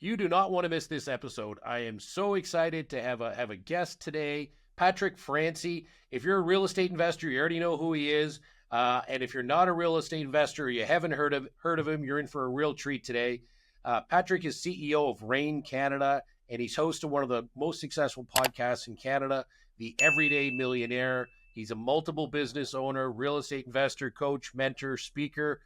You do not want to miss this episode. I am so excited to have a guest today, Patrick Francey. If you're a real estate investor, you already know who he is. And if you're not a real estate investor, you haven't heard of him, you're in for a real treat today. Patrick is CEO of REIN Canada, and he's host of one of the most successful podcasts in Canada, the Everyday Millionaire. He's a multiple business owner, real estate investor, coach, mentor, speaker.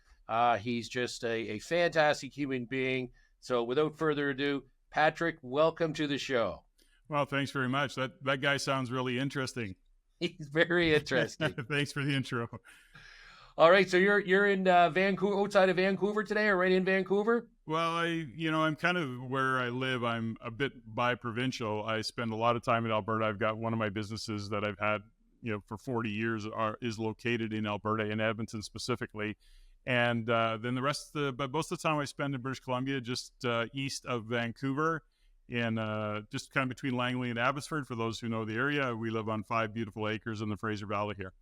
He's just a fantastic human being. So without further ado, Patrick, welcome to the show. Well, thanks very much. That guy sounds really interesting. He's very interesting. Thanks for the intro. All right, so you're in Vancouver, outside of Vancouver today, or right in Vancouver? Well, I'm kind of where I live. I'm a bit bi-provincial. I spend a lot of time in Alberta. I've got one of my businesses that I've had, for 40 years is located in Alberta, in Edmonton specifically. And then the rest but most of the time I spend in British Columbia, just east of Vancouver, and just kind of between Langley and Abbotsford. For those who know the area, we live on 5 beautiful acres in the Fraser Valley here.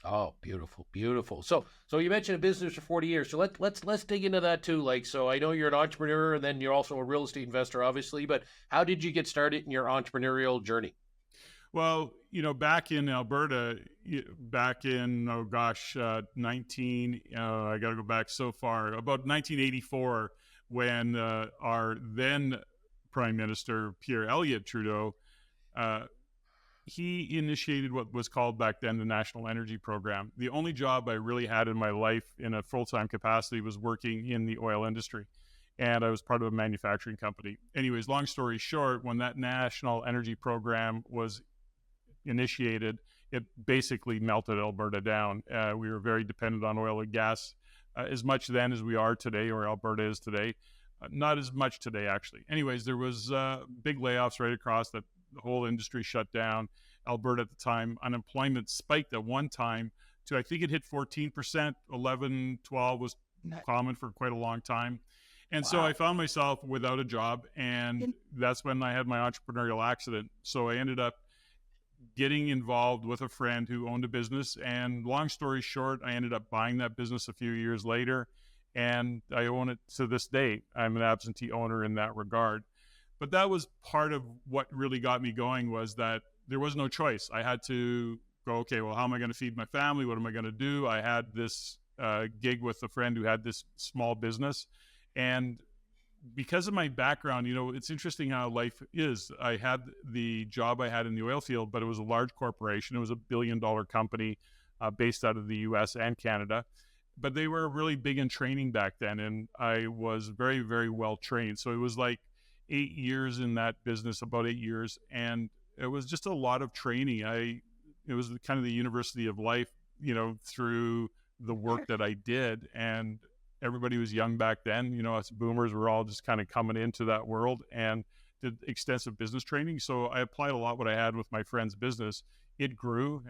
Oh, beautiful, beautiful. So you mentioned a business for 40 years. So let's dig into that too. So I know you're an entrepreneur, and then you're also a real estate investor, obviously. But how did you get started in your entrepreneurial journey? Well, back in Alberta, back in, I got to go back so far, about 1984, when our then Prime Minister, Pierre Elliott Trudeau, he initiated what was called back then the National Energy Program. The only job I really had in my life in a full-time capacity was working in the oil industry. And I was part of a manufacturing company. Anyways, long story short, when that National Energy Program was initiated, it basically melted Alberta down. We were very dependent on oil and gas, as much then as we are today, or Alberta is today. Not as much today, actually. Anyways, there was big layoffs right across that. The whole industry shut down. Alberta at the time, unemployment spiked at one time to, I think it hit 14%, 11, 12 was common for quite a long time. And wow. So I found myself without a job, and that's when I had my entrepreneurial accident. So I ended up getting involved with a friend who owned a business, and long story short, I ended up buying that business a few years later, and I own it to this day. I'm an absentee owner in that regard. But that was part of what really got me going, was that there was no choice. I had to go, okay, well, how am I going to feed my family? What am I going to do? I had this gig with a friend who had this small business. And because of my background, it's interesting how life is. I had the job I had in the oil field, but it was a large corporation. It was $1 billion company based out of the US and Canada. But they were really big in training back then. And I was very, very well trained. So it was like 8 years in that business, about 8 years. And it was just a lot of training. It was kind of the university of life, through the work that I did. And everybody was young back then. Us boomers were all just kind of coming into that world, and did extensive business training. So I applied a lot what I had with my friend's business. It grew.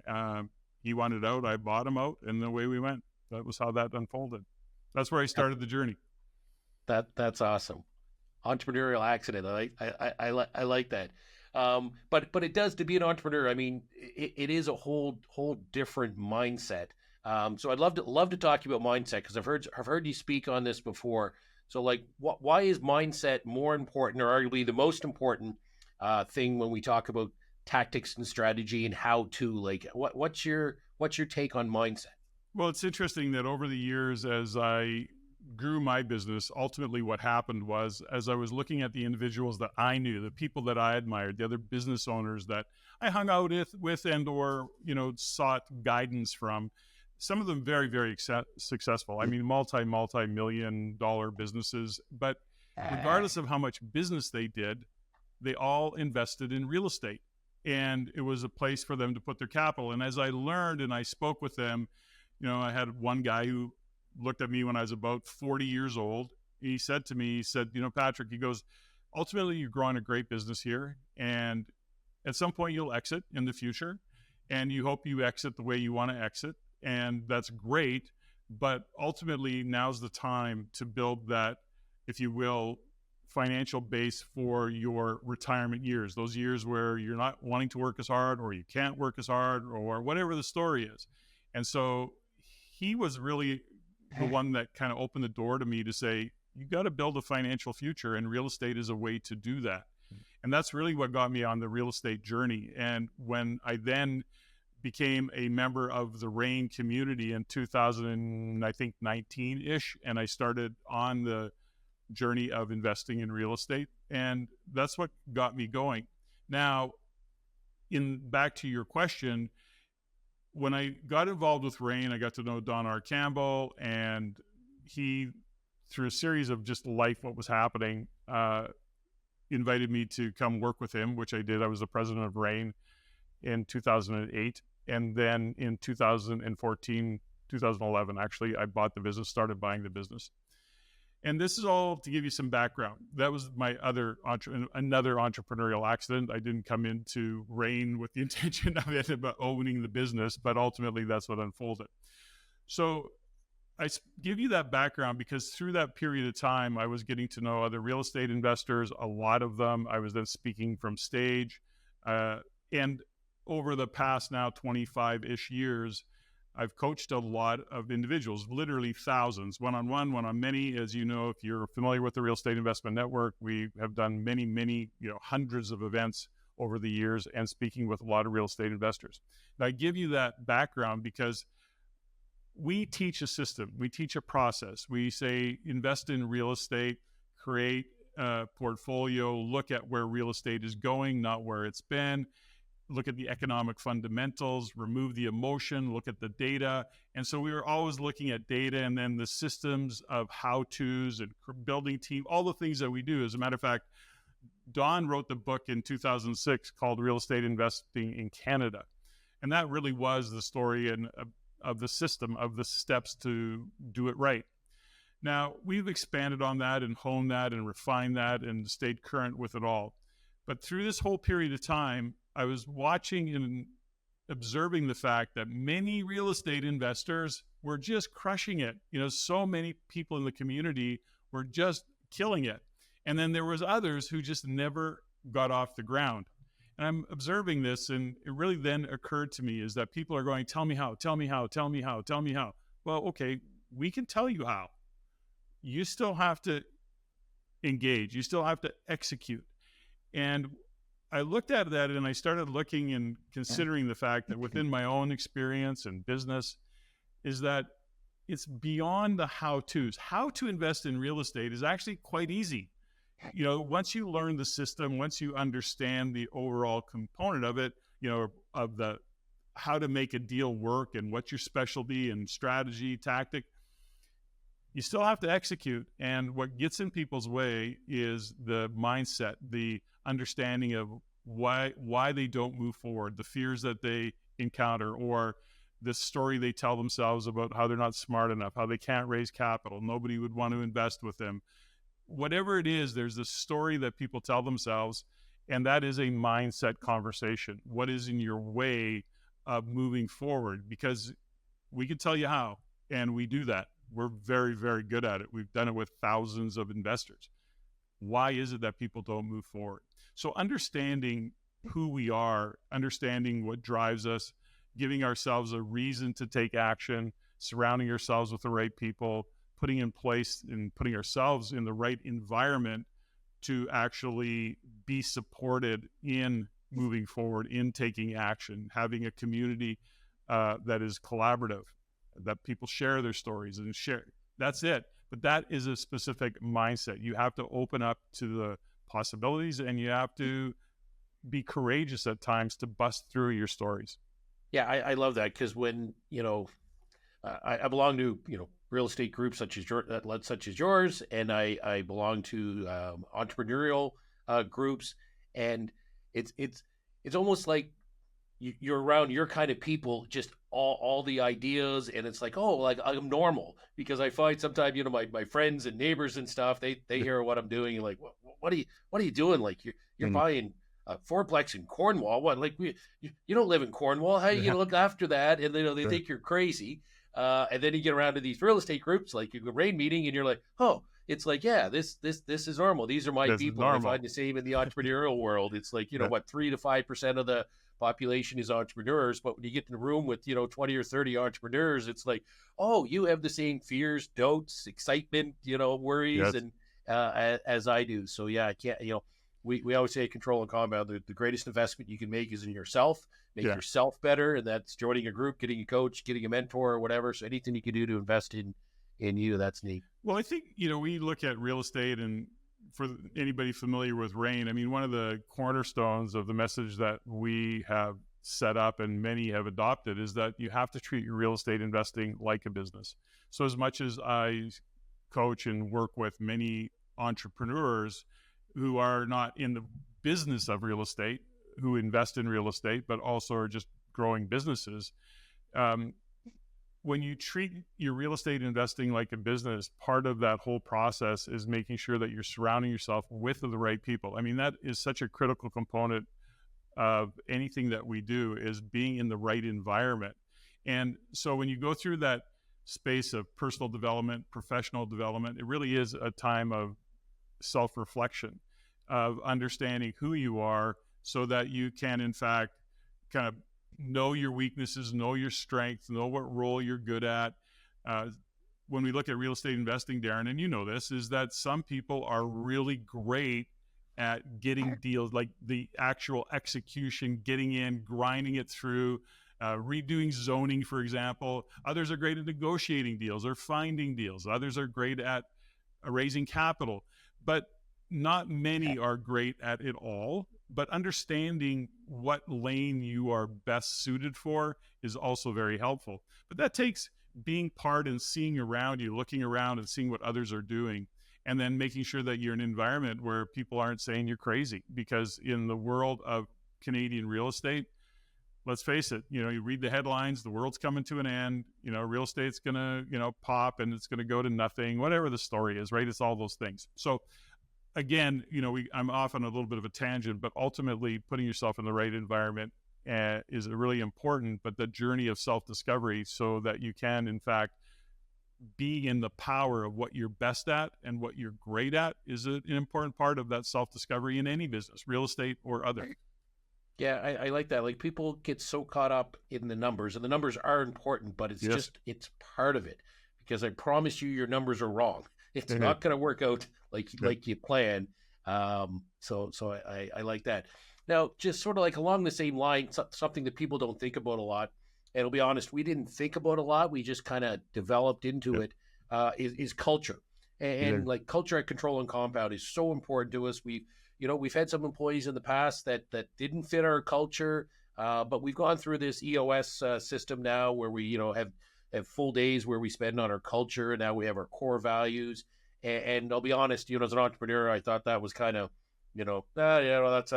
He wanted out. I bought him out, and the way we went. That was how that unfolded. That's where I started the journey. That's awesome. Entrepreneurial accident. I like that. But it does, to be an entrepreneur, I mean, it is a whole different mindset. So I'd love to talk to you about mindset, because I've heard you speak on this before. So why is mindset more important, or arguably the most important thing when we talk about tactics and strategy and how to, what's your take on mindset? Well, it's interesting that over the years, as I grew my business, ultimately what happened was, as I was looking at the individuals that I knew, the people that I admired, the other business owners that I hung out with and or sought guidance from, some of them very, very successful. I mean, multi-million dollar businesses. But regardless of how much business they did, they all invested in real estate. And it was a place for them to put their capital. And as I learned and I spoke with them, I had one guy who looked at me when I was about 40 years old. He said to me, Patrick, he goes, ultimately, you're growing a great business here. And at some point you'll exit in the future, and you hope you exit the way you want to exit. And that's great. But ultimately, now's the time to build that, if you will, financial base for your retirement years, those years where you're not wanting to work as hard, or you can't work as hard, or whatever the story is. And so he was really the one that kind of opened the door to me to say, you got to build a financial future, and real estate is a way to do that. And that's really what got me on the real estate journey. And when I then became a member of the REIN community in 2019-ish, and I started on the journey of investing in real estate, and that's what got me going. Now, back to your question, when I got involved with REIN, I got to know Don R. Campbell, and he, through a series of just life, what was happening, invited me to come work with him, which I did. I was the president of REIN in 2008. And then in 2014, 2011, actually, I bought the business, started buying the business. And this is all to give you some background. That was my another entrepreneurial accident. I didn't come into REIN with the intention of it about owning the business, but ultimately that's what unfolded. So I give you that background because through that period of time, I was getting to know other real estate investors, a lot of them. I was then speaking from stage. And over the past now 25-ish years, I've coached a lot of individuals, literally thousands, one-on-one, one-on-many. As you know, if you're familiar with the Real Estate Investment Network, we have done many, hundreds of events over the years and speaking with a lot of real estate investors. Now, I give you that background because we teach a system, we teach a process. We say invest in real estate, create a portfolio, look at where real estate is going, not where it's been. Look at the economic fundamentals, remove the emotion, look at the data. And so we were always looking at data and then the systems of how-tos and building team, all the things that we do. As a matter of fact, Don wrote the book in 2006 called Real Estate Investing in Canada. And that really was the story of the system, of the steps to do it right. Now, we've expanded on that and honed that and refined that and stayed current with it all. But through this whole period of time, I was watching and observing the fact that many real estate investors were just crushing it. So many people in the community were just killing it. And then there was others who just never got off the ground. And I'm observing this, and it really then occurred to me is that people are going, tell me how, tell me how, tell me how, tell me how. Well, okay, we can tell you how. You still have to engage. You still have to execute. And I looked at that and I started looking and considering the fact that within my own experience and business is that it's beyond the how-tos. How to invest in real estate is actually quite easy. Once you learn the system, once you understand the overall component of it, of the how to make a deal work and what's your specialty and strategy, tactic, you still have to execute. And what gets in people's way is the mindset, the understanding of why they don't move forward, the fears that they encounter, or the story they tell themselves about how they're not smart enough, how they can't raise capital, nobody would want to invest with them. Whatever it is, there's this story that people tell themselves, and that is a mindset conversation. What is in your way of moving forward? Because we can tell you how, and we do that. We're very, very good at it. We've done it with thousands of investors. Why is it that people don't move forward? So understanding who we are, understanding what drives us, giving ourselves a reason to take action, surrounding ourselves with the right people, putting in place and putting ourselves in the right environment to actually be supported in moving forward, in taking action, having a community that is collaborative, that people share their stories and share. That's it. But that is a specific mindset. You have to open up to the possibilities, and you have to be courageous at times to bust through your stories. Yeah, I love that because when, I belong to, real estate groups such as yours, and I belong to entrepreneurial groups, and it's almost like you're around your kind of people, just all the ideas, and it's like, oh, like I'm normal, because I find sometimes, my friends and neighbors and stuff, they hear what I'm doing and like, what are you doing? Like you're buying a fourplex in Cornwall. What, like you don't live in Cornwall? How are you gonna look after that? And they think you're crazy. And then you get around to these real estate groups, like a REIN meeting, and you're like, oh, it's like, yeah, this is normal. These are my This is people. And I normal. find the same in the entrepreneurial world. It's like, Yeah. what, 3 to 5% of the population is entrepreneurs, but when you get in a room with 20 or 30 entrepreneurs, it's like, oh, you have the same fears, doubts, excitement, worries, Yes. and as I do. So yeah, I can't. We always say control and compound. The greatest investment you can make is in yourself. Make Yeah. yourself better, and that's joining a group, getting a coach, getting a mentor, or whatever. So anything you can do to invest in you, that's neat. Well, I think, we look at real estate, and for anybody familiar with REIN, I mean, one of the cornerstones of the message that we have set up and many have adopted is that you have to treat your real estate investing like a business. So as much as I coach and work with many entrepreneurs who are not in the business of real estate, who invest in real estate, but also are just growing businesses, when you treat your real estate investing like a business, part of that whole process is making sure that you're surrounding yourself with the right people. I mean, that is such a critical component of anything that we do, is being in the right environment. And so when you go through that space of personal development, professional development, it really is a time of self-reflection, of understanding who you are, so that you can, in fact, kind of know your weaknesses, know your strengths, know what role you're good at. When we look at real estate investing, Darren, and you know this, is that some people are really great at getting deals, like the actual execution, getting in, grinding it through, redoing zoning, for example. Others are great at negotiating deals or finding deals. Others are great at raising capital, but not many are great at it all. But understanding what lane you are best suited for is also very helpful. But that takes being part and seeing around you, looking around and seeing what others are doing, and then making sure that you're in an environment where people aren't saying you're crazy. Because in the world of Canadian real estate, let's face it, you read the headlines, the world's coming to an end, real estate's going to, pop and it's going to go to nothing, whatever the story is, right? It's all those things. So again, I'm off on a little bit of a tangent, but ultimately putting yourself in the right environment is really important, but the journey of self-discovery, so that you can, in fact, be in the power of what you're best at and what you're great at, is an important part of that self-discovery in any business, real estate or other. Yeah, I like that. Like, people get so caught up in the numbers, and the numbers are important, but it's it's part of it, because I promise you, your numbers are wrong. It's not going to work out like you plan. So I like that. Now, just sort of like along the same line, something that people don't think about a lot, and I'll be honest, we didn't think about a lot. We just kind of developed into it, is culture. And like, culture at Control and Compound is so important to us. We've had some employees in the past that didn't fit our culture, but we've gone through this EOS system now, where we have full days where we spend on our culture, and now we have our core values. And I'll be honest, as an entrepreneur, I thought that was kind of, that's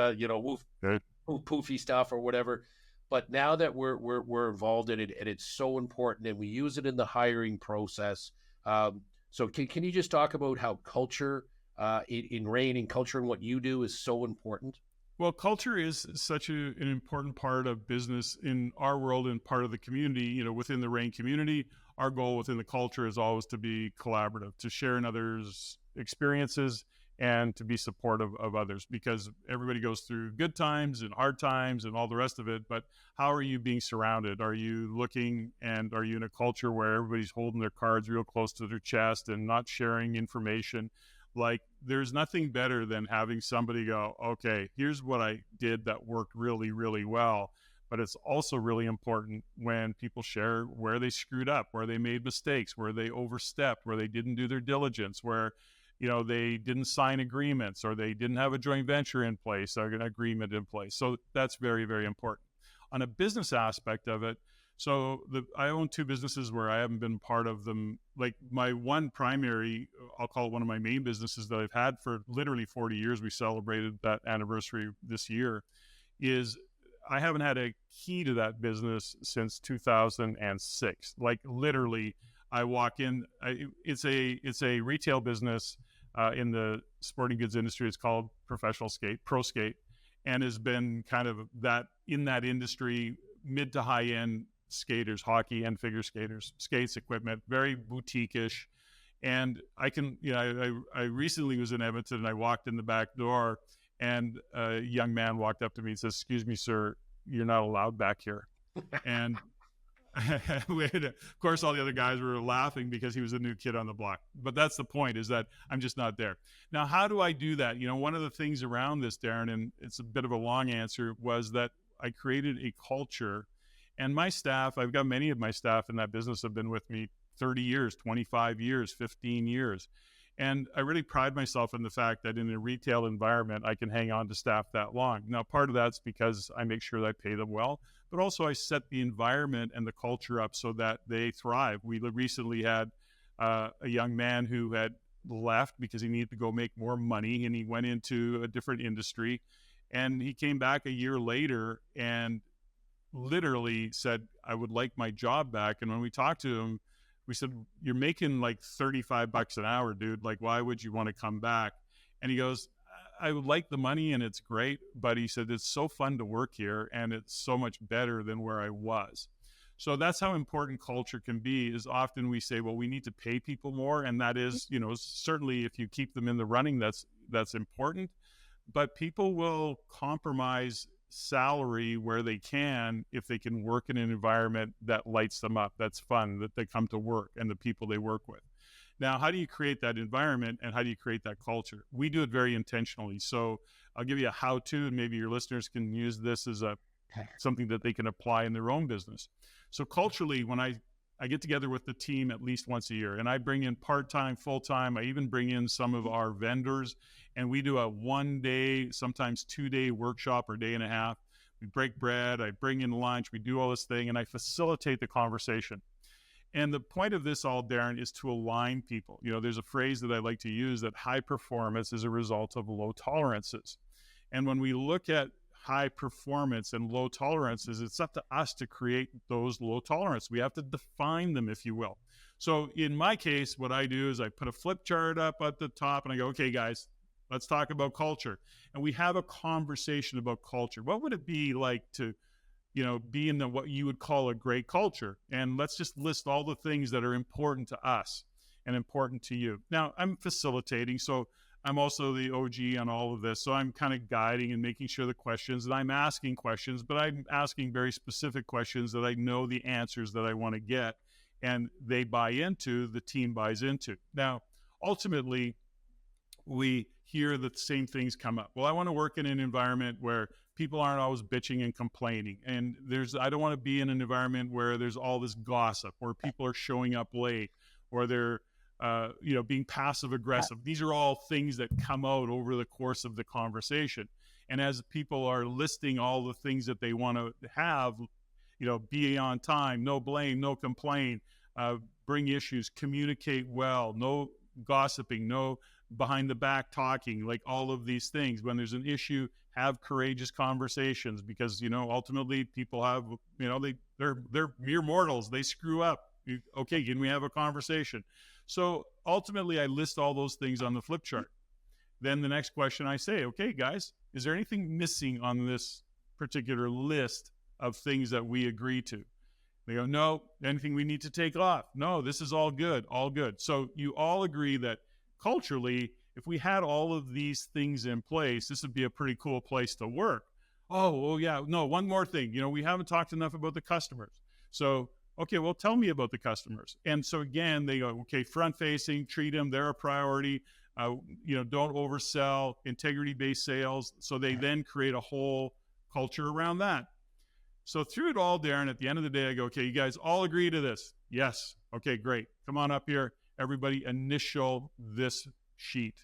poofy stuff or whatever. But now that we're involved in it, and it's so important, and we use it in the hiring process. So can you just talk about how culture in REIN and culture and what you do is so important? Well, culture is such an important part of business in our world and part of the community. Within the REIN community, our goal within the culture is always to be collaborative, to share in others' experiences, and to be supportive of others, because everybody goes through good times and hard times and all the rest of it. But how are you being surrounded? Are you looking, and are you in a culture where everybody's holding their cards real close to their chest and not sharing information? Like, there's nothing better than having somebody go, okay, here's what I did that worked really, really well. But it's also really important when people share where they screwed up, where they made mistakes, where they overstepped, where they didn't do their diligence, where, they didn't sign agreements, or they didn't have a joint venture in place, or an agreement in place. So that's very, very important. On a business aspect of it, so I own two businesses where I haven't been part of them. Like, my one primary, I'll call it one of my main businesses that I've had for literally 40 years. We celebrated that anniversary this year. Is I haven't had a key to that business since 2006. Like, literally, I walk in. It's a retail business in the sporting goods industry. It's called Professional Skate, Pro Skate, and has been kind of that in that industry, mid to high end skaters, hockey and figure skaters, skates, equipment, very boutique-ish. And I recently was in Edmonton, and I walked in the back door, and a young man walked up to me and says, "Excuse me, sir, you're not allowed back here." And of course, all the other guys were laughing because he was a new kid on the block. But that's the point, is that I'm just not there. Now, how do I do that? One of the things around this, Darren, and it's a bit of a long answer, was that I created a culture. And my staff, I've got many of my staff in that business have been with me 30 years, 25 years, 15 years. And I really pride myself in the fact that in a retail environment, I can hang on to staff that long. Now, part of that's because I make sure that I pay them well, but also I set the environment and the culture up so that they thrive. We recently had a young man who had left because he needed to go make more money, and he went into a different industry. And he came back a year later and literally said, "I would like my job back." And when we talked to him, we said, "You're making like $35 an hour, dude. Like, why would you want to come back?" And he goes, "I would like the money and it's great, but," he said, "it's so fun to work here and it's so much better than where I was." So that's how important culture can be. Is often we say, well, we need to pay people more. And that is, certainly if you keep them in the running, that's important. But people will compromise salary where they can if they can work in an environment that lights them up, that's fun, that they come to work, and the people they work with. Now, how do you create that environment, and how do you create that culture? We do it very intentionally. So I'll give you a how-to, and maybe your listeners can use this as something that they can apply in their own business. So culturally, when I get together with the team at least once a year, and I bring in part-time, full-time, I even bring in some of our vendors, and we do a 1-day, sometimes 2-day workshop or day and a half. We break bread, I bring in lunch, we do all this thing, and I facilitate the conversation. And the point of this all, Darren, is to align people. There's a phrase that I like to use, that high performance is a result of low tolerances. And when we look at high performance and low tolerances, it's up to us to create those low tolerance. We have to define them, if you will. So in my case, what I do is I put a flip chart up at the top and I go, "Okay, guys, let's talk about culture." And we have a conversation about culture. What would it be like to, be in what you would call a great culture? And let's just list all the things that are important to us and important to you. Now, I'm facilitating, so I'm also the OG on all of this. So I'm kind of guiding and making sure the questions, and I'm asking questions, but I'm asking very specific questions that I know the answers that I want to get, and they buy into, the team buys into. Now, ultimately, we hear the same things come up. Well, I want to work in an environment where people aren't always bitching and complaining. And I don't want to be in an environment where there's all this gossip, where people are showing up late, or they're being passive aggressive. These are all things that come out over the course of the conversation. And as people are listing all the things that they want to have, be on time, no blame, no complain, bring issues, communicate well, no gossiping, no behind the back talking, like all of these things. When there's an issue, have courageous conversations, because, ultimately people have, they're mere mortals. They screw up. Okay, can we have a conversation? So ultimately, I list all those things on the flip chart. Then the next question I say, "Okay, guys, is there anything missing on this particular list of things that we agree to?" They go, "No." "Anything we need to take off?" "No, this is all good, all good." So you all agree that culturally, if we had all of these things in place, this would be a pretty cool place to work. Oh yeah. No, one more thing. We haven't talked enough about the customers. So, okay, well, tell me about the customers. And so again, they go, okay, front facing, treat them, they're a priority. Don't oversell, integrity-based sales. So they then create a whole culture around that. So through it all, Darren, at the end of the day, I go, "Okay, you guys all agree to this?" "Yes." "Okay, great. Come on up here. Everybody initial this sheet."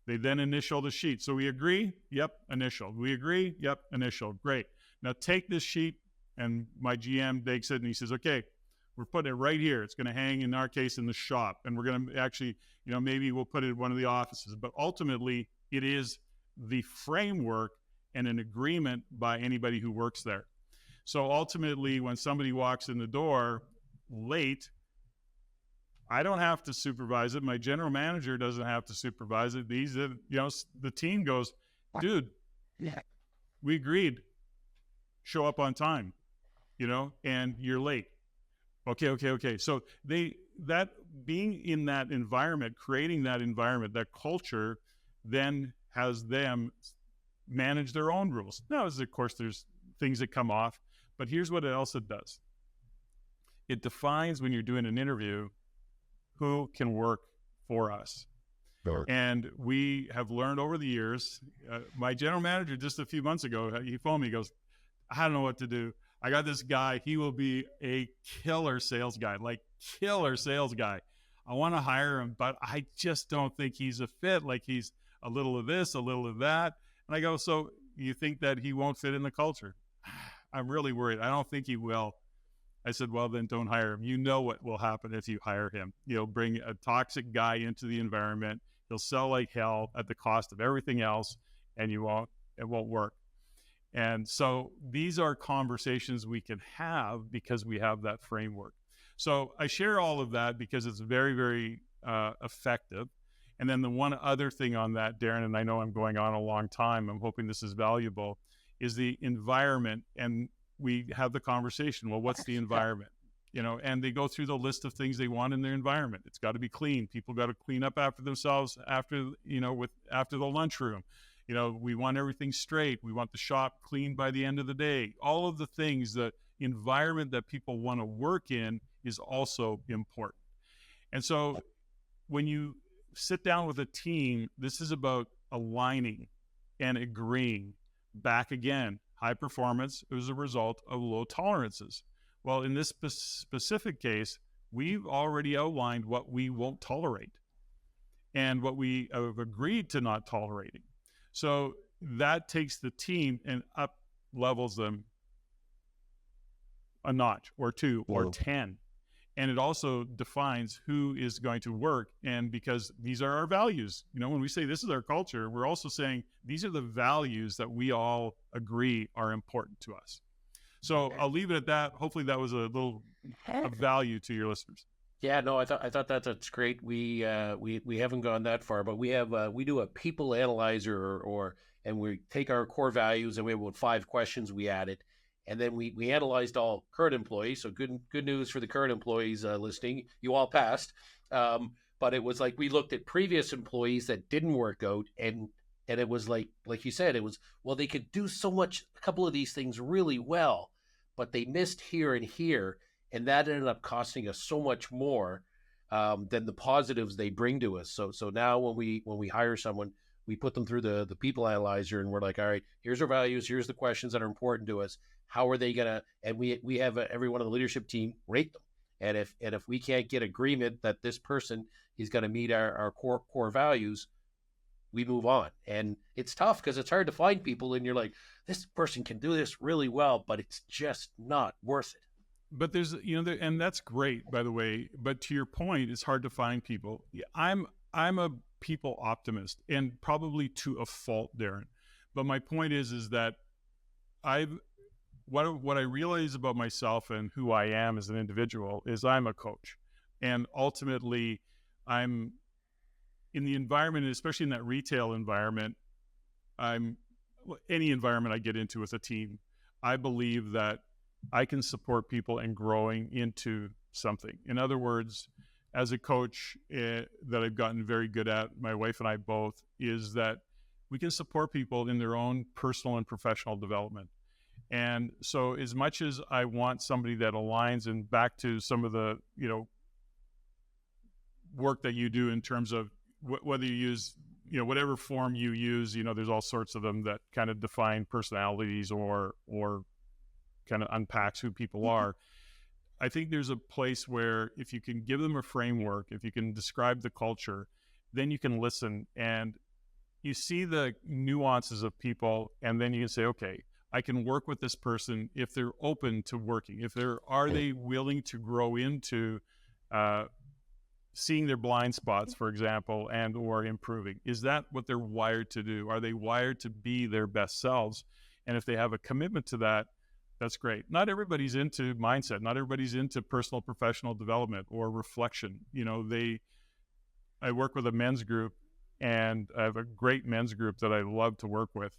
They then initial the sheet. "So we agree?" "Yep, initial." "We agree?" "Yep, initial." "Great. Now take this sheet," and my GM takes it and he says, "Okay, we're putting it right here. It's going to hang, in our case, in the shop. And we're going to actually, maybe we'll put it in one of the offices." But ultimately, it is the framework and an agreement by anybody who works there. So ultimately, when somebody walks in the door late, I don't have to supervise it. My general manager doesn't have to supervise it. The team goes, "Dude, we agreed. Show up on time, and you're late." Okay. So that being in that environment, creating that environment, that culture, then has them manage their own rules. Now, of course, there's things that come off, but here's what else it does. It defines, when you're doing an interview, who can work for us. Sure. And we have learned over the years, my general manager just a few months ago, he phoned me, he goes, I don't know what to do. I got this guy, he will be a killer sales guy, like killer sales guy. I want to hire him, but I just don't think he's a fit. Like, he's a little of this, a little of that. And I go, so you think that he won't fit in the culture? I'm really worried. I don't think he will. I said, well, then don't hire him. You know what will happen if you hire him. You'll bring a toxic guy into the environment. He'll sell like hell at the cost of everything else, and it won't work. And so these are conversations we can have because we have that framework. So I share all of that because it's very, very effective. And then the one other thing on that, Darren, and I know I'm going on a long time, I'm hoping this is valuable, is the environment. And we have the conversation, well, what's the environment? And they go through the list of things they want in their environment. It's got to be clean. People got to clean up after themselves after the lunchroom. We want everything straight. We want the shop clean by the end of the day. All of the things, the environment that people want to work in is also important. And so when you sit down with a team, this is about aligning and agreeing. Back again, high performance is a result of low tolerances. Well, in this specific case, we've already outlined what we won't tolerate and what we have agreed to not tolerating. So that takes the team and up levels them a notch or two or 10. And it also defines who is going to work. And because these are our values, when we say this is our culture, we're also saying these are the values that we all agree are important to us. So I'll leave it at that. Hopefully that was a little of value to your listeners. Yeah, no, I thought that's great. We haven't gone that far, but we do a people analyzer and we take our core values, and we have about 5 questions we added. And then we analyzed all current employees. So good news for the current employees listening. You all passed. But it was like we looked at previous employees that didn't work out. And it was like you said, it was, well, they could do a couple of these things really well, but they missed here and here. And that ended up costing us so much more than the positives they bring to us. So now when we hire someone, we put them through the people analyzer, and we're like, all right, here's our values. Here's the questions that are important to us. How are they gonna? And we have everyone on the leadership team rate them. And if we can't get agreement that this person is going to meet our core values, we move on. And it's tough because it's hard to find people, and you're like, this person can do this really well, but it's just not worth it. But there's, and that's great, by the way. But to your point, it's hard to find people. I'm a people optimist, and probably to a fault, Darren. But my point is that what I realize about myself and who I am as an individual is I'm a coach. And ultimately, I'm in the environment, especially in that retail environment, any environment I get into with a team, I believe that I can support people in growing into something. In other words, as a coach that I've gotten very good at, my wife and I both, is that we can support people in their own personal and professional development. And so as much as I want somebody that aligns, and back to some of the, work that you do in terms of whether you use, whatever form you use, there's all sorts of them that kind of define personalities or kind of unpacks who people are. I think there's a place where if you can give them a framework, if you can describe the culture, then you can listen and you see the nuances of people, and then you can say, okay, I can work with this person if they're open to working. Are they willing to grow into seeing their blind spots, for example, and or improving? Is that what they're wired to do? Are they wired to be their best selves? And if they have a commitment to that, that's great. Not everybody's into mindset. Not everybody's into personal, professional development or reflection. I work with a men's group, and I have a great men's group that I love to work with,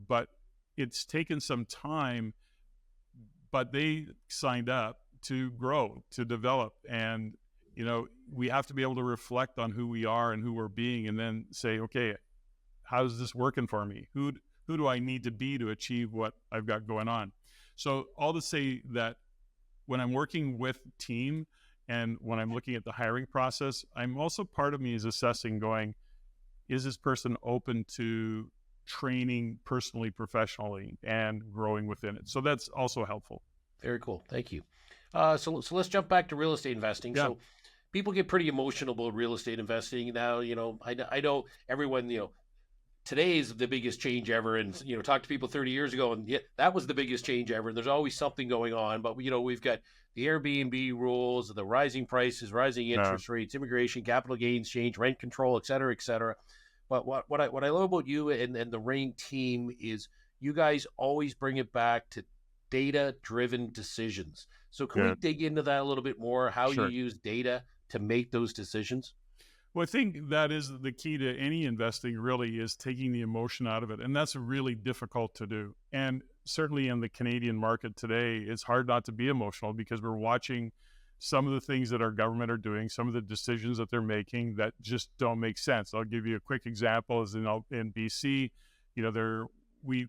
but it's taken some time, but they signed up to grow, to develop. And we have to be able to reflect on who we are and who we're being, and then say, okay, how's this working for me? Who do I need to be to achieve what I've got going on? So all to say that when I'm working with team and when I'm looking at the hiring process, I'm also, part of me is assessing, going, is this person open to training personally, professionally, and growing within it? So that's also helpful. Very cool. Thank you. So let's jump back to real estate investing. Yeah. So people get pretty emotional about real estate investing now. I know everyone, today's the biggest change ever. And, talk to people 30 years ago, and that was the biggest change ever. And there's always something going on. But, we've got the Airbnb rules, the rising prices, rising interest rates, immigration, capital gains change, rent control, et cetera, et cetera. But what I love about you and the REIN team is you guys always bring it back to data-driven decisions. So can we dig into that a little bit more, how you use data to make those decisions? Well, I think that is the key to any investing, really, is taking the emotion out of it. And that's really difficult to do. And certainly in the Canadian market today, it's hard not to be emotional, because we're watching some of the things that our government are doing, some of the decisions that they're making that just don't make sense. I'll give you a quick example. Is in BC,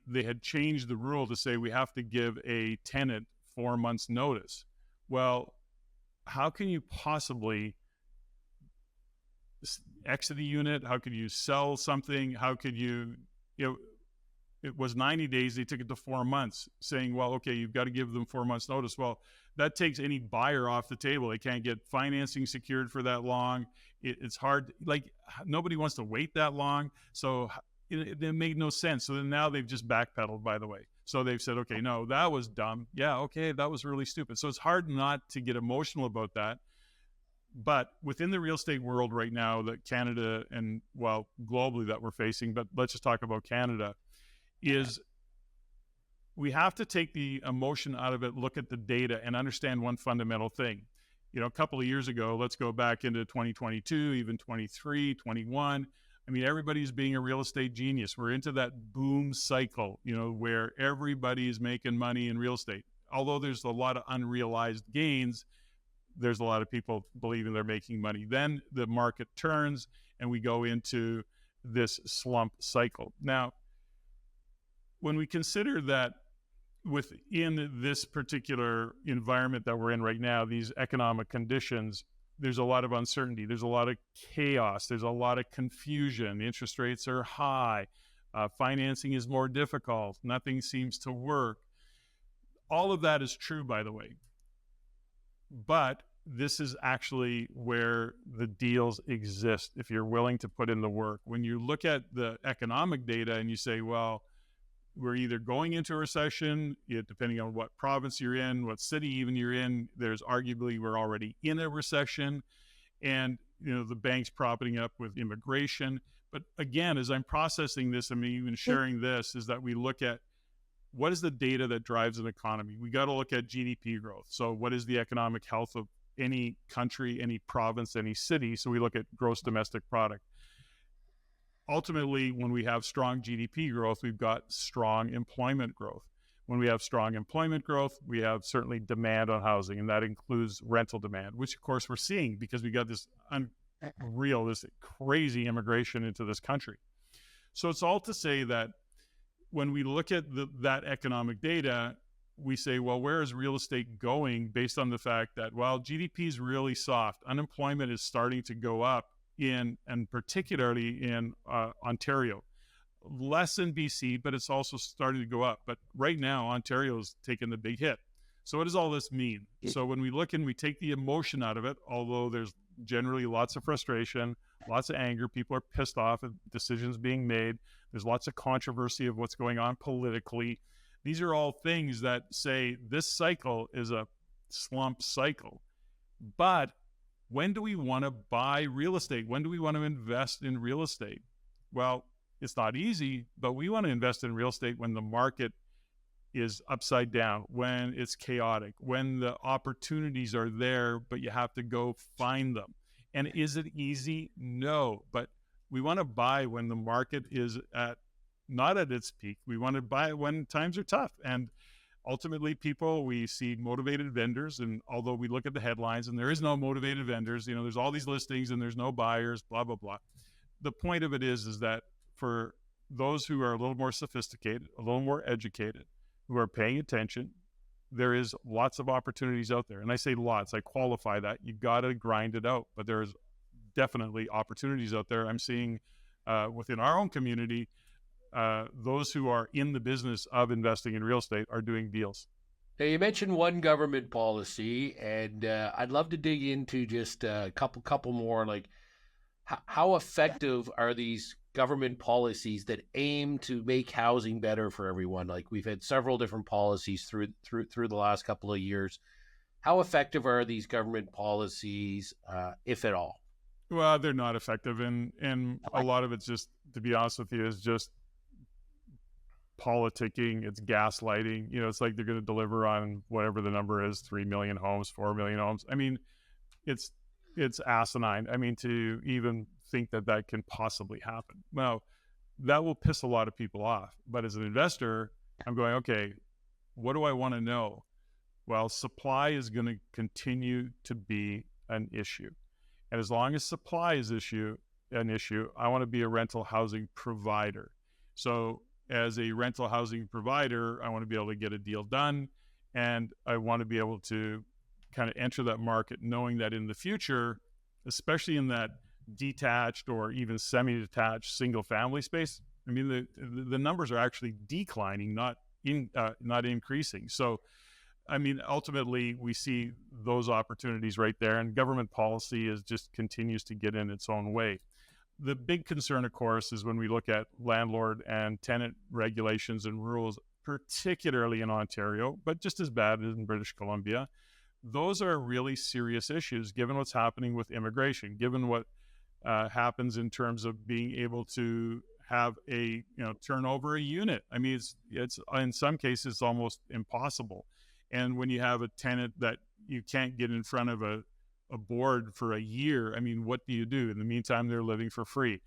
they had changed the rule to say we have to give a tenant 4 months notice. Well, how can you possibly exit the unit? How could you sell something? How could you, it was 90 days. They took it to 4 months, saying, well, okay, you've got to give them 4 months notice. Well, that takes any buyer off the table. They can't get financing secured for that long. It's hard. Like, nobody wants to wait that long. So it made no sense. So then now they've just backpedaled, by the way. So they've said, okay, no, that was dumb. Yeah, okay, that was really stupid. So it's hard not to get emotional about that. But within the real estate world right now, that Canada and, well, globally that we're facing, but let's just talk about Canada, is we have to take the emotion out of it, look at the data, and understand one fundamental thing. A couple of years ago, let's go back into 2022, even 23, 21. I mean, everybody's being a real estate genius. We're into that boom cycle, where everybody's making money in real estate. Although there's a lot of unrealized gains, there's a lot of people believing they're making money. Then the market turns and we go into this slump cycle. Now, when we consider that within this particular environment that we're in right now, these economic conditions, there's a lot of uncertainty. There's a lot of chaos. There's a lot of confusion. The interest rates are high. Financing is more difficult. Nothing seems to work. All of that is true, by the way. But this is actually where the deals exist if you're willing to put in the work. When you look at the economic data and you say, well, we're either going into a recession, depending on what province you're in, what city even you're in, there's arguably we're already in a recession, and the bank's propping up with immigration. But again, as I'm processing this, I'm even sharing this, is that we look at what is the data that drives an economy. We got to look at GDP growth. So what is the economic health of any country, any province, any city? So we look at gross domestic product. Ultimately, when we have strong GDP growth, we've got strong employment growth. When we have strong employment growth, we have certainly demand on housing, and that includes rental demand, which of course we're seeing because we got this unreal, this crazy immigration into this country. So it's all to say that when we look at that economic data, we say, well, where is real estate going based on the fact that, well, GDP is really soft. Unemployment is starting to go up and particularly in Ontario. Less in BC, but it's also starting to go up. But right now, Ontario's taking the big hit. So what does all this mean? So when we look and we take the emotion out of it, although there's generally lots of frustration, lots of anger, people are pissed off at decisions being made, there's lots of controversy of what's going on politically. These are all things that say this cycle is a slump cycle. But when do we want to buy real estate? When do we want to invest in real estate? Well, it's not easy, but we want to invest in real estate when the market is upside down, when it's chaotic, when the opportunities are there, but you have to go find them. And is it easy? No, but we want to buy when the market is not at its peak. We want to buy when times are tough. And ultimately, we see motivated vendors, and although we look at the headlines and there is no motivated vendors, there's all these listings and there's no buyers, blah, blah, blah. The point of it is that for those who are a little more sophisticated, a little more educated, who are paying attention, there is lots of opportunities out there. And I say lots, I qualify that. You got to grind it out, but there's definitely opportunities out there. I'm seeing within our own community, those who are in the business of investing in real estate are doing deals. Now, you mentioned one government policy, and I'd love to dig into just a couple more, like how effective are these government policies that aim to make housing better for everyone? Like, we've had several different policies through the last couple of years. How effective are these government policies, if at all? Well, they're not effective, and a lot of it's just, to be honest with you, is just politicking. It's gaslighting. It's like they're going to deliver on whatever the number is, 3 million homes, 4 million homes. I mean, it's asinine. I mean, to even think that can possibly happen. Now, that will piss a lot of people off. But as an investor, I'm going, okay, what do I want to know? Well, supply is going to continue to be an issue. And as long as supply is an issue, I want to be a rental housing provider. So as a rental housing provider, I want to be able to get a deal done, and I want to be able to kind of enter that market knowing that in the future, especially in that detached or even semi-detached single family space, I mean, the numbers are actually declining, not increasing. So, I mean, ultimately, we see those opportunities right there, and government policy just continues to get in its own way. The big concern, of course, is when we look at landlord and tenant regulations and rules, particularly in Ontario, but just as bad as in British Columbia. Those are really serious issues, given what's happening with immigration, given what happens in terms of being able to have turn over a unit. I mean, it's in some cases almost impossible. And when you have a tenant that you can't get in front of a board for a year, I mean, what do you do? In the meantime, they're living for free.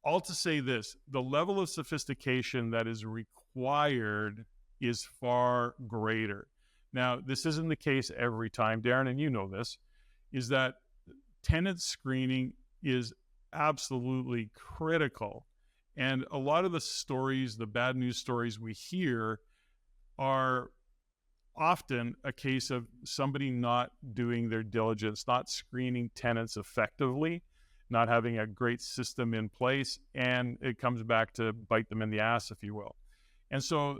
All to say this, the level of sophistication that is required is far greater. Now, this isn't the case every time, Darren, and you know this, is that tenant screening is absolutely critical. And a lot of the stories, the bad news stories we hear, are often a case of somebody not doing their diligence, not screening tenants effectively, not having a great system in place, and it comes back to bite them in the ass, if you will. And so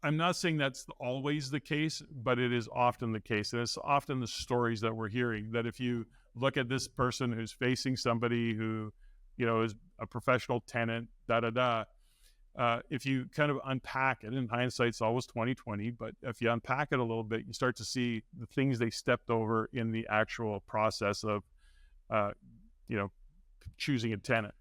I'm not saying that's always the case, but it is often the case. And it's often the stories that we're hearing, that if you look at this person who's facing somebody who, is a professional tenant, if you kind of unpack it, and hindsight's always 20/20, but if you unpack it a little bit, you start to see the things they stepped over in the actual process of, choosing a tenant.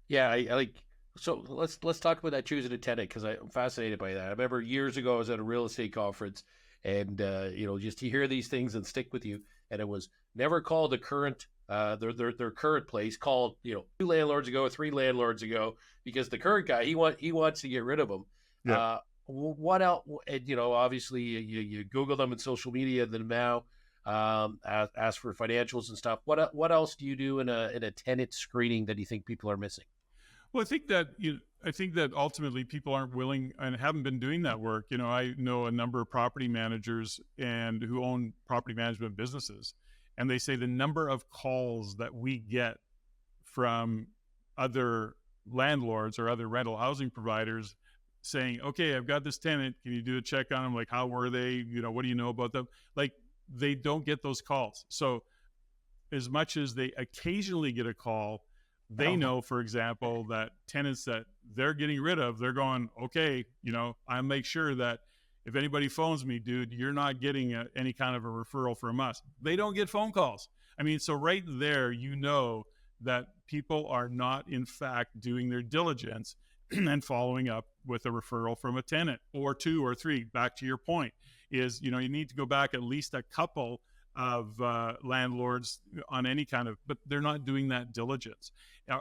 Yeah, I like. So let's talk about that choosing a tenant, because I'm fascinated by that. I remember years ago I was at a real estate conference, and just to hear these things and stick with you. And it was never call the current their current place, called 2 landlords ago, 3 landlords ago, because the current guy he wants to get rid of them. Yeah. What else? And, obviously you Google them in social media then now, ask for financials and stuff. What else do you do in a tenant screening that you think people are missing? Well, I think that ultimately people aren't willing and haven't been doing that work. I know a number of property managers and who own property management businesses, and they say the number of calls that we get from other landlords or other rental housing providers saying, okay, I've got this tenant, can you do a check on them? Like, how were they? What do you know about them? Like, they don't get those calls. So as much as they occasionally get a call, they know, for example, that tenants that they're getting rid of, they're going, okay, I make sure that if anybody phones me, dude, you're not getting any kind of a referral from us. They don't get phone calls. I mean, so right there, that people are not, in fact, doing their diligence and following up with a referral from a tenant or 2 or 3. Back to your point is, you need to go back at least a couple of landlords on any kind of, but they're not doing that diligence.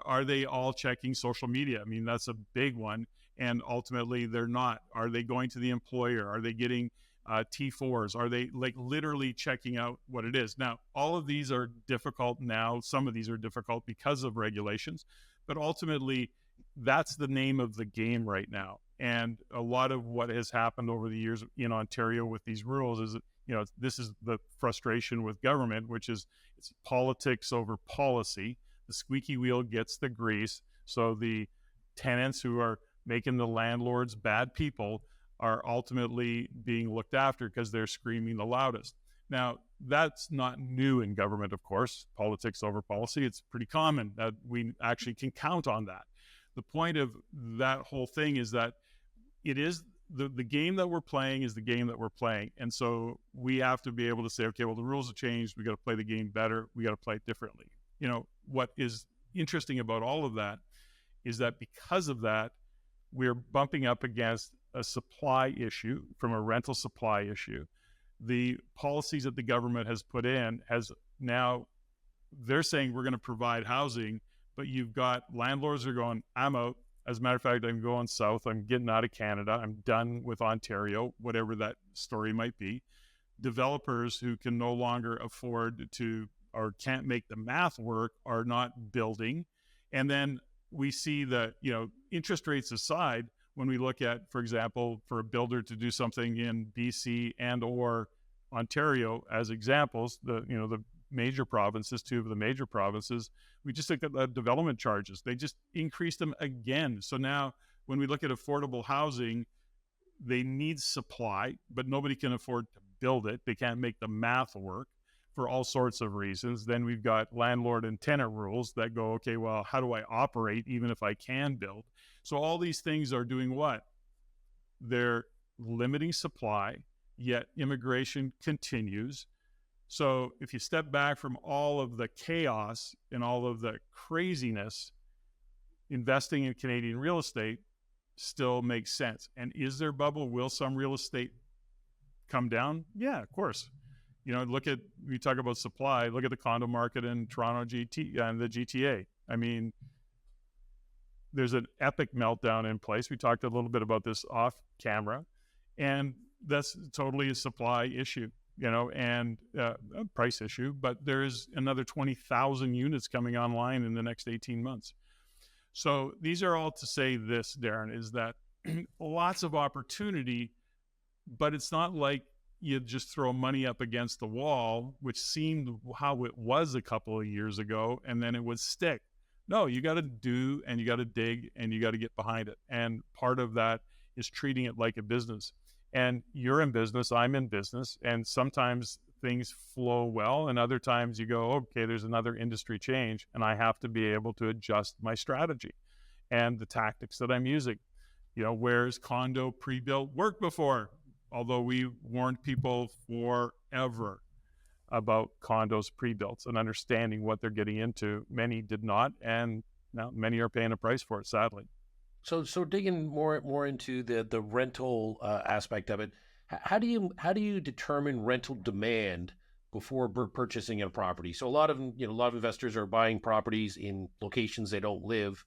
Are they all checking social media? I mean, that's a big one. and ultimately they're not. Are they going to the employer? Are they getting T4s? Are they like literally checking out what it is? Now, all of these are difficult now. Some of these are difficult because of regulations, but ultimately that's the name of the game right now. And a lot of what has happened over the years in Ontario with these rules is, this is the frustration with government, which is it's politics over policy. The squeaky wheel gets the grease. So the tenants who are making the landlords bad people are ultimately being looked after because they're screaming the loudest. Now, that's not new in government, of course, politics over policy. It's pretty common that we actually can count on that. The point of that whole thing is that it is the game that we're playing is the game that we're playing. And so we have to be able to say, okay, well, the rules have changed. We got to play the game better. We got to play it differently. What is interesting about all of that is that because of that, we're bumping up against a supply issue from a rental supply issue. The policies that the government has put in has now, they're saying we're going to provide housing, but you've got landlords who are going, I'm out. As a matter of fact, I'm going south. I'm getting out of Canada. I'm done with Ontario, whatever that story might be. Developers who can no longer afford to or can't make the math work are not building. And then we see that, interest rates aside, when we look at, for example, for a builder to do something in BC and or Ontario as examples, the major provinces, two of the major provinces, we just look at the development charges. They just increased them again. So now when we look at affordable housing, they need supply, but nobody can afford to build it. They can't make the math work for all sorts of reasons. Then we've got landlord and tenant rules that go, okay, well, how do I operate even if I can build? So all these things are doing what? They're limiting supply, yet immigration continues. So if you step back from all of the chaos and all of the craziness, investing in Canadian real estate still makes sense. And is there a bubble? Will some real estate come down? Yeah, of course. We talk about supply, look at the condo market in Toronto and the GTA. I mean, there's an epic meltdown in place. We talked a little bit about this off camera, and that's totally a supply issue, and a price issue, but there is another 20,000 units coming online in the next 18 months. So these are all to say this, Darren, is that lots of opportunity, but it's not like you just throw money up against the wall, which seemed how it was a couple of years ago, and then it would stick. No, you got to do, and you got to dig, and you got to get behind it. And part of that is treating it like a business. And you're in business, I'm in business, and sometimes things flow well, and other times you go, okay, there's another industry change, and I have to be able to adjust my strategy and the tactics that I'm using. Where's condo pre-built work before? Although we warned people forever about condos pre-built and understanding what they're getting into, many did not, and now many are paying a price for it, sadly. So digging more into the rental aspect of it, how do you determine rental demand before purchasing a property? So a lot of investors are buying properties in locations they don't live.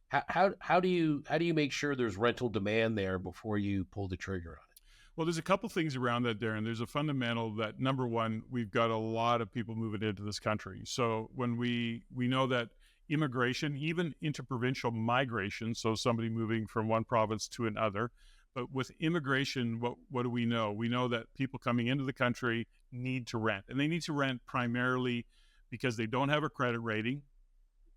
How do you make sure there's rental demand there before you pull the trigger on it? Well, there's a couple things around that, Darren. There's a fundamental that, number one, we've got a lot of people moving into this country. So when we know that immigration, even interprovincial migration, so somebody moving from one province to another, but with immigration, what do we know? We know that people coming into the country need to rent, and they need to rent primarily because they don't have a credit rating.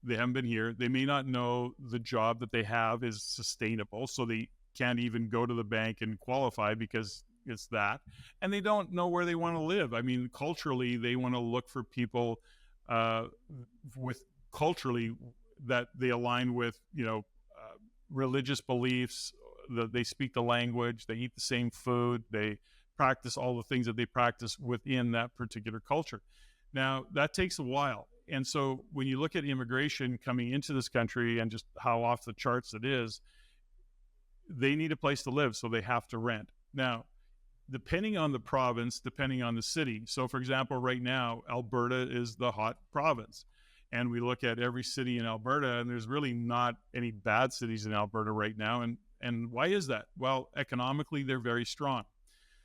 They haven't been here. They may not know the job that they have is sustainable, so they can't even go to the bank and qualify because it's that. And they don't know where they want to live. I mean, culturally, they want to look for people with culturally that they align with, religious beliefs, that they speak the language, they eat the same food, they practice all the things that they practice within that particular culture. Now, that takes a while. And so when you look at immigration coming into this country and just how off the charts it is, they need a place to live, so they have to rent. Now, depending on the province, depending on the city. So, for example, right now, Alberta is the hot province. And we look at every city in Alberta, and there's really not any bad cities in Alberta right now. And why is that? Well, economically, they're very strong.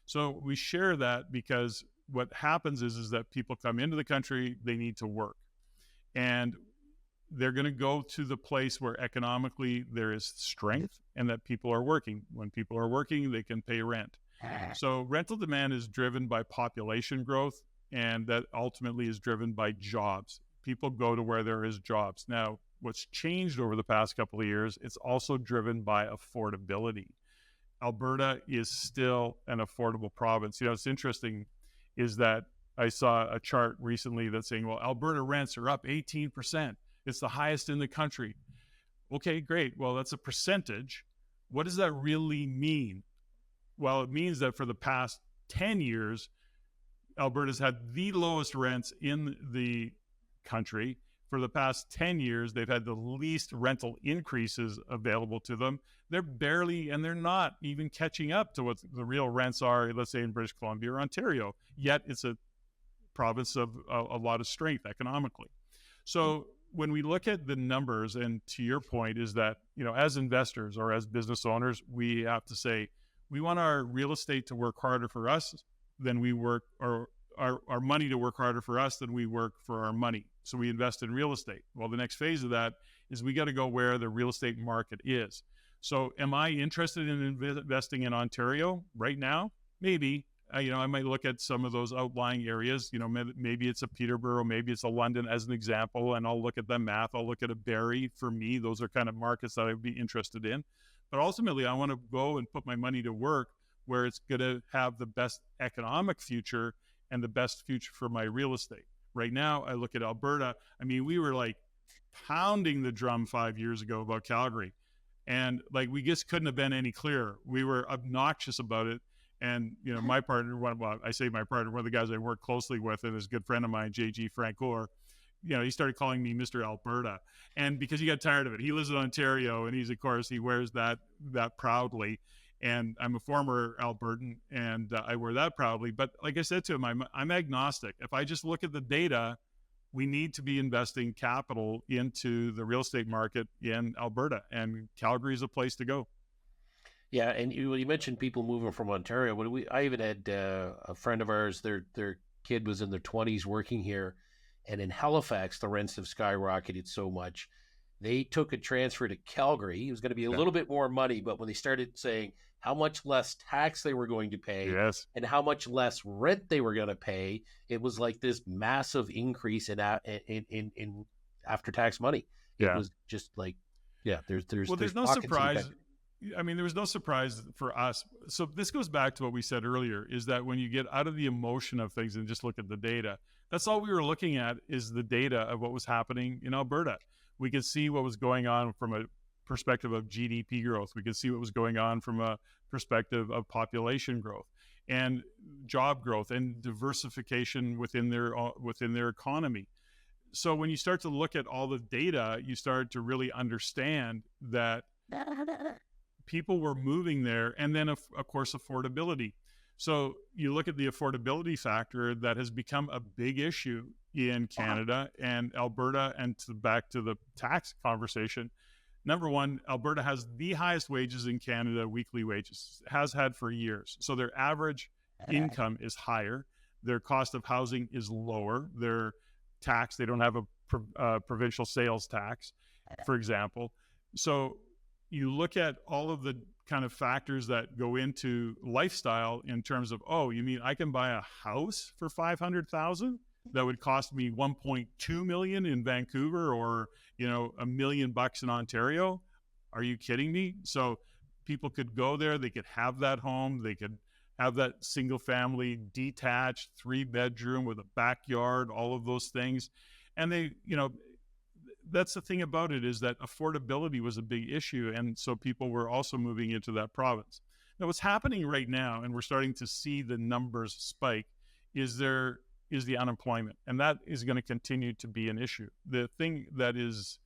So we share that because what happens is that people come into the country, they need to work. And they're going to go to the place where economically there is strength and that people are working. When people are working, they can pay rent. So rental demand is driven by population growth, and that ultimately is driven by jobs. People go to where there is jobs. Now, what's changed over the past couple of years, it's also driven by affordability. Alberta is still an affordable province. It's interesting is that I saw a chart recently that's saying, well, Alberta rents are up 18%. It's the highest in the country. Okay, great. Well, that's a percentage. What does that really mean? Well, it means that for the past 10 years, Alberta's had the lowest rents in the country. For the past 10 years, they've had the least rental increases available to them. They're barely, and they're not even catching up to what the real rents are, let's say in British Columbia or Ontario. Yet it's a province of a lot of strength economically. So when we look at the numbers, and to your point is that, as investors or as business owners, we have to say, we want our real estate to work harder for us than we work, or our money to work harder for us than we work for our money. So we invest in real estate. Well, the next phase of that is we got to go where the real estate market is. So am I interested in investing in Ontario right now? Maybe. I might look at some of those outlying areas. Maybe it's a Peterborough, maybe it's a London as an example, and I'll look at the math. I'll look at a Barrie. For me, those are kind of markets that I'd be interested in. But ultimately, I want to go and put my money to work where it's going to have the best economic future and the best future for my real estate. Right now, I look at Alberta. I mean, we were like pounding the drum 5 years ago about Calgary, and like we just couldn't have been any clearer. We were obnoxious about it. And, my partner, one of the guys I work closely with and is a good friend of mine, JG Francoeur, he started calling me Mr. Alberta. And because he got tired of it, he lives in Ontario, and he wears that proudly. And I'm a former Albertan, and I wear that proudly. But like I said to him, I'm agnostic. If I just look at the data, we need to be investing capital into the real estate market in Alberta, and Calgary is a place to go. Yeah, and you mentioned people moving from Ontario. I even had a friend of ours. Their kid was in their 20s working here, and in Halifax, the rents have skyrocketed so much. They took a transfer to Calgary. It was going to be a little bit more money, but when they started saying how much less tax they were going to pay, yes, and how much less rent they were going to pay, it was like this massive increase in after tax money. It was just like, there's no surprise. I mean, there was no surprise for us. So this goes back to what we said earlier, is that when you get out of the emotion of things and just look at the data, that's all we were looking at is the data of what was happening in Alberta. We could see what was going on from a perspective of GDP growth. We could see what was going on from a perspective of population growth and job growth and diversification within their economy. So when you start to look at all the data, you start to really understand that people were moving there, and then of course affordability. So you look at the affordability factor that has become a big issue in Canada and Alberta. And back to the tax conversation, number one, Alberta has the highest wages in Canada, weekly wages, has had for years. So their average income is higher. Their cost of housing is lower. Their tax, they don't have a provincial sales tax, for example. So you look at all of the kind of factors that go into lifestyle in terms of, you mean I can buy a house for $500,000 that would cost me $1.2 million in Vancouver, or $1 million in Ontario? Are you kidding me? So people could go there, they could have that home, they could have that single family detached 3-bedroom with a backyard, all of those things. And they, that's the thing about it, is that affordability was a big issue. And so people were also moving into that province. Now, what's happening right now, and we're starting to see the numbers spike, is the unemployment. And that is going to continue to be an issue. The thing that is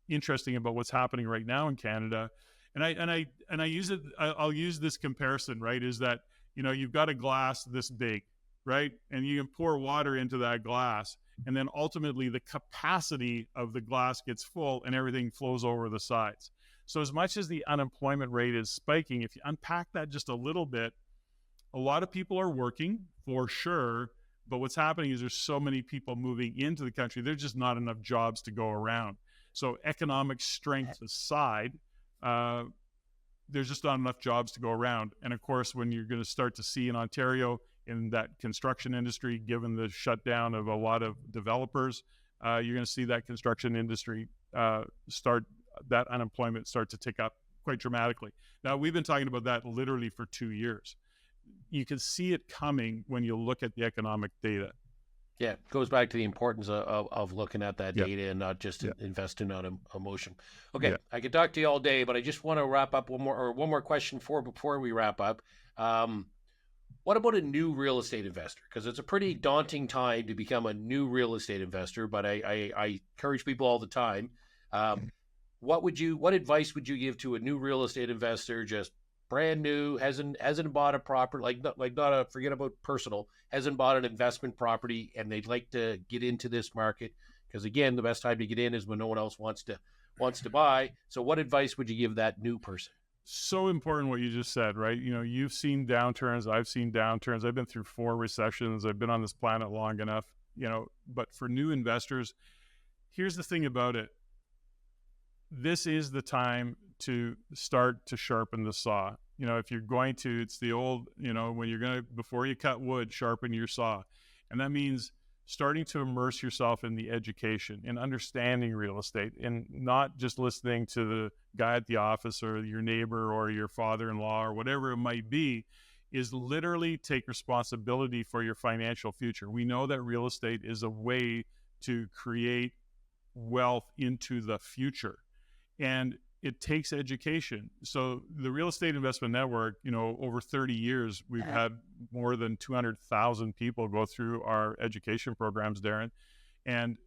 interesting about what's happening right now in Canada, and I use it, I'll use this comparison, right, is that, you've got a glass this big, right? And you can pour water into that glass, and then ultimately the capacity of the glass gets full and everything flows over the sides. So as much as the unemployment rate is spiking, if you unpack that just a little bit, a lot of people are working for sure, but what's happening is there's so many people moving into the country, there's just not enough jobs to go around. So economic strength aside, there's just not enough jobs to go around. And of course, when you're going to start to see in Ontario, in that construction industry, given the shutdown of a lot of developers, you're going to see that construction industry that unemployment start to tick up quite dramatically. Now, we've been talking about that literally for 2 years. You can see it coming when you look at the economic data. Yeah, it goes back to the importance of looking at that data and not just investing on emotion. Okay, I could talk to you all day, but I just want to wrap up one more question before we wrap up. What about a new real estate investor? Because it's a pretty daunting time to become a new real estate investor, but I encourage people all the time. What advice would you give to a new real estate investor, just brand new, hasn't bought a property, forget about personal, hasn't bought an investment property, and they'd like to get into this market? Because again, the best time to get in is when no one else wants to buy. So what advice would you give that new person? So important what you just said, right? You know, you've seen downturns, I've seen downturns. I've been through 4 recessions. I've been on this planet long enough, but for new investors, here's the thing about it. This is the time to start to sharpen the saw. If you're going to, it's the old, when you're going to, before you cut wood, sharpen your saw. And that means starting to immerse yourself in the education and understanding real estate, and not just listening to the guy at the office or your neighbor or your father-in-law or whatever it might be, is literally take responsibility for your financial future. We know that real estate is a way to create wealth into the future, and it takes education. So the Real Estate Investment Network, over 30 years, we've had more than 200,000 people go through our education programs, Darren. And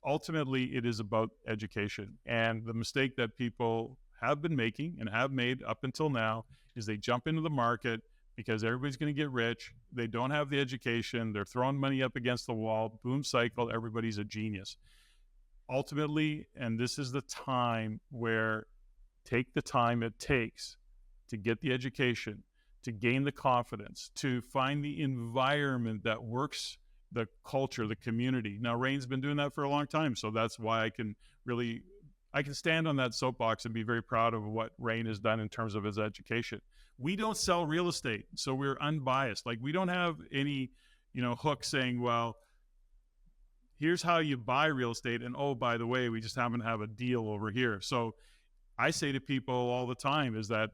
ultimately, it is about education. And the mistake that people have been making and have made up until now is they jump into the market because everybody's going to get rich. They don't have the education. They're throwing money up against the wall. Boom cycle. Everybody's a genius. Ultimately, and this is the time where take the time it takes to get the education, to gain the confidence, to find the environment that works, the culture, the community. Now, REIN's been doing that for a long time, so that's why I can stand on that soapbox and be very proud of what REIN has done in terms of its education. We don't sell real estate, so we're unbiased. Like, we don't have any, hook saying, well, here's how you buy real estate, and oh, by the way, we just happen to have a deal over here. So I say to people all the time is that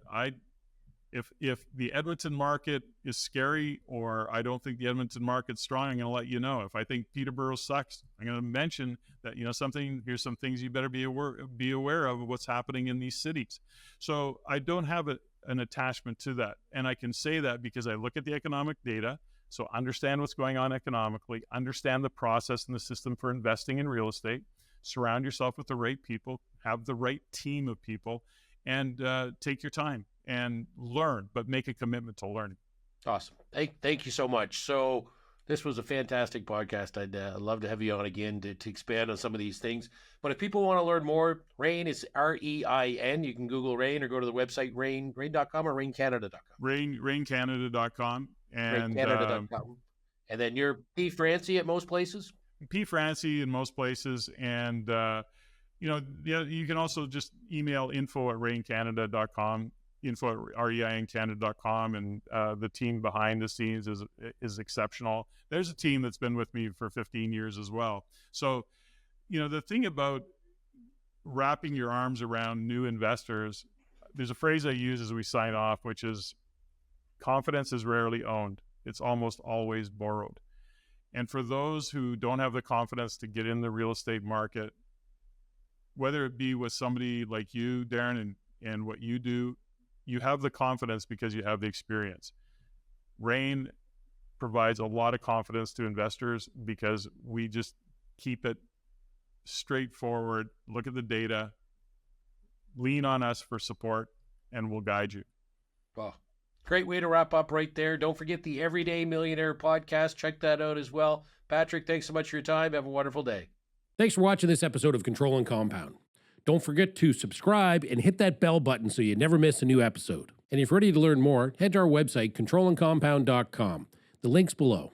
if the Edmonton market is scary, or I don't think the Edmonton market's strong, I'm going to let you know. If I think Peterborough sucks, I'm going to mention that, here's some things you better be aware of what's happening in these cities. So I don't have an attachment to that. And I can say that because I look at the economic data. So understand what's going on economically, understand the process and the system for investing in real estate, surround yourself with the right people, have the right team of people, and take your time and learn, but make a commitment to learning. Awesome. Thank you so much. So this was a fantastic podcast. I'd love to have you on again to expand on some of these things. But if people want to learn more, REIN is REIN. You can Google REIN or go to the website REIN.com or REINCanada.com. REINCanada.com. And REINCanada.com. And then you're P. Francey at most places? P. Francey in most places. And, you can also just email info@REINCanada.com, info@REINCanada.com. And the team behind the scenes is exceptional. There's a team that's been with me for 15 years as well. So, the thing about wrapping your arms around new investors, there's a phrase I use as we sign off, which is, confidence is rarely owned. It's almost always borrowed. And for those who don't have the confidence to get in the real estate market, whether it be with somebody like you, Darren, and what you do, you have the confidence because you have the experience. REIN provides a lot of confidence to investors because we just keep it straightforward, look at the data, lean on us for support, and we'll guide you. Wow. Great way to wrap up right there. Don't forget the Everyday Millionaire Podcast. Check that out as well. Patrick, thanks so much for your time. Have a wonderful day. Thanks for watching this episode of Control and Compound. Don't forget to subscribe and hit that bell button so you never miss a new episode. And if you're ready to learn more, head to our website, controlandcompound.com. The link's below.